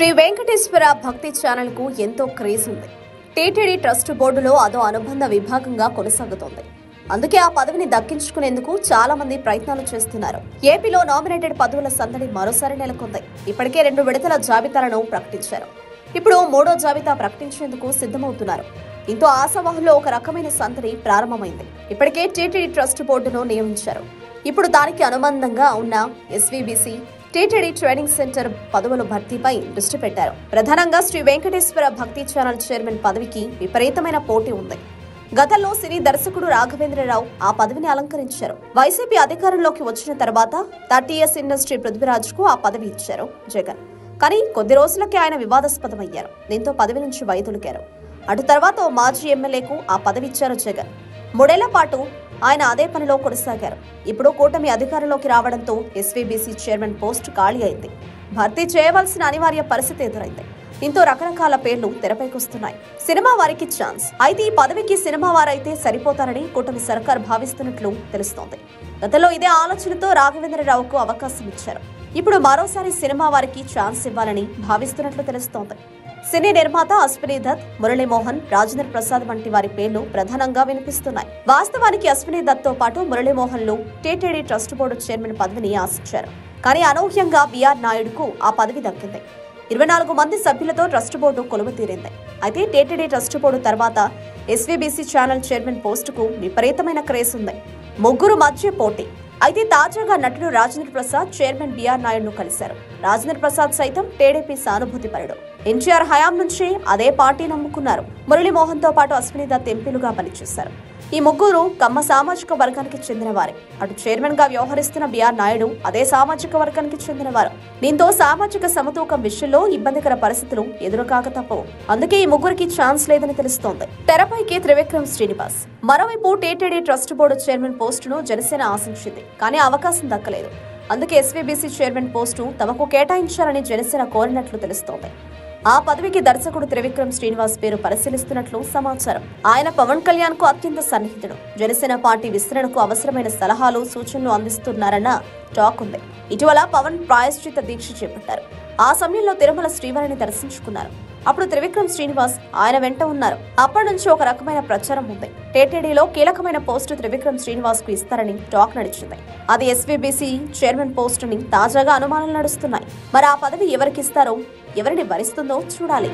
శ్రీ వెంకటేశ్వర భక్తి ఛానల్ కు ఎంతో క్రేజ్ ఉంది. టీటీడీ ట్రస్ట్ బోర్డులో అదో అనుబంధ విభాగంగా కొనసాగుతోంది. అందుకే ఆ పదవిని దక్కించుకునేందుకు చాలా మంది ప్రయత్నాలు చేస్తున్నారు. ఏపీలో నామినేటెడ్ పదవుల సందడి మరోసారి నెలకొంది. ఇప్పటికే 2 విడతల జాబితాలను ప్రకటించారు. ఇప్పుడు 3వ జాబితా ప్రకటించేందుకు సిద్ధమవుతున్నారు. దీంతో ఆశావాహుల్లో ఒక రకమైన సందడి ప్రారంభమైంది. ఇప్పటికే టీటీడీ ట్రస్ట్ బోర్డును నియమించారు. ఇప్పుడు దానికి అనుబంధంగా ఉన్న ఎస్వీబీసీ టీటీడీ ట్రైనింగ్ సెంటర్ పదవుల భర్తీపై దృష్టి పెట్టారు. ప్రధానంగా శ్రీ వెంకటేశ్వర భక్తి ఛానల్ చైర్మన్ పదవికి విపరీతమైన పోటీ ఉంది. గతంలో సినీ దర్శకుడు రాఘవేంద్రరావు ఆ పదవిని అలంకరించారు. వైసీపీ అధికారంలోకి వచ్చిన తర్వాత 30 ఇయర్స్ ఇండస్ట్రీ పృథ్వీరాజ్కు ఆ పదవి ఇచ్చారు జగన్. కానీ కొద్ది రోజులకే ఆయన వివాదాస్పదమయ్యారు. దీంతో పదవి నుంచి వైదొలిగారు. అటు తర్వాత ఓ మాజీ ఎమ్మెల్యేకు ఆ పదవి ఇచ్చారు జగన్. 3 ఏళ్ల పాటు ఆయన అదే పనిలో కొనసాగారు. ఇప్పుడు కూటమి అధికారంలోకి రావడంతో ఎస్వీబీసీ చైర్మన్ పోస్టు ఖాళీ అయింది. భర్తీ చేయవలసిన అనివార్య పరిస్థితి ఎదురైంది. దీంతో రకరకాల పేర్లు తెరపైకొస్తున్నాయి. సినిమా వారికి ఛాన్స్. అయితే ఈ పదవికి సినిమా వారైతే సరిపోతారని కూటమి సర్కార్ భావిస్తున్నట్లు తెలుస్తోంది. గతంలో ఇదే ఆలోచనతో రాఘవేంద్రరావుకు అవకాశం ఇచ్చారు. ఇప్పుడు మరోసారి సినిమా వారికి ఛాన్స్ ఇవ్వాలని భావిస్తున్నట్లు తెలుస్తోంది. సినీ నిర్మాత అశ్విని దత్, మురళీమోహన్, రాజేంద్ర ప్రసాద్ వంటి వారి పేర్లు ప్రధానంగా వినిపిస్తున్నాయి. వాస్తవానికి అశ్విని దత్ తో పాటు మురళీమోహన్లు టీటీడీ ట్రస్ట్ బోర్డు చైర్మన్ పదవిని ఆశించారు. కానీ అనూహ్యంగా బిఆర్ నాయుడుకు ఆ పదవి దక్కింది. 24 మంది సభ్యులతో ట్రస్ట్ బోర్డు కొలువు తీరింది. అయితే టీటీడీ ట్రస్ట్ బోర్డు తర్వాత ఎస్వీబీసీ ఛానల్ చైర్మన్ పోస్టుకు విపరీతమైన క్రేజ్ ఉంది. 3 మధ్య పోటీ. అయితే తాజాగా నటుడు రాజేంద్ర ప్రసాద్ చైర్మన్ బిఆర్ నాయుడును కలిశారు. రాజేంద్ర ప్రసాద్ సైతం టీడీపీ సానుభూతిపరుడు. ఎన్టీఆర్ హయాం నుంచి అదే పార్టీ నమ్ముకున్నారు. మురళీమోహన్ తో పాటు అశ్విని దత్ ఎంపీలుగా పనిచేశారు. ఈ 3 కమ్మ సామాజిక వర్గానికి చెందినవారే. అటు చైర్మన్ గా వ్యవహరిస్తున్న బిఆర్ నాయుడు అదే సామాజిక వర్గానికి చెందినవారు. దీంతో సామాజిక సమతూకం విషయంలో ఇబ్బందికర పరిస్థితులు ఎదురుకాక తప్పవు. అందుకే ఈ 3కి ఛాన్స్ లేదని తెలుస్తోంది. తెరపైకి త్రివిక్రమ్ శ్రీనివాస్. మరోవైపు టీటీడీ ట్రస్ట్ బోర్డు చైర్మన్ పోస్టును జనసేన ఆశించింది. కానీ అవకాశం దక్కలేదు. అందుకే ఎస్వీబీసీ చైర్మన్ పోస్టు తమకు కేటాయించాలని జనసేన కోరినట్లు తెలుస్తోంది. ఆ పదవికి దర్శకుడు త్రివిక్రమ్ శ్రీనివాస్ పేరు పరిశీలిస్తున్నట్లు సమాచారం. ఆయన పవన్ కళ్యాణ్ కు అత్యంత సన్నిహితుడు. జనసేన పార్టీ విస్తరణకు అవసరమైన సలహాలు, సూచనలు అందిస్తున్నారన్న టాక్ ఉంది. ఇటీవల పవన్ ప్రాయశ్చిత దీక్ష చేపట్టారు. ఆ సమయంలో తిరుమల శ్రీవారిని దర్శించుకున్నారు. అప్పుడు త్రివిక్రమ్ శ్రీనివాస్ ఆయన వెంట ఉన్నారు. అప్పటి నుంచి ఒక రకమైన ప్రచారం ఉంది. టీటీడీలో కీలకమైన పోస్టు త్రివిక్రమ్ శ్రీనివాస్ కు ఇస్తారని టాక్ నడిచింది. అది ఎస్వీబీసీ చైర్మన్ పోస్టుని తాజాగా అనుమానాలు నడుస్తున్నాయి. మరి ఆ పదవి ఎవరికిస్తారో, ఎవరిని భరిస్తుందో చూడాలి.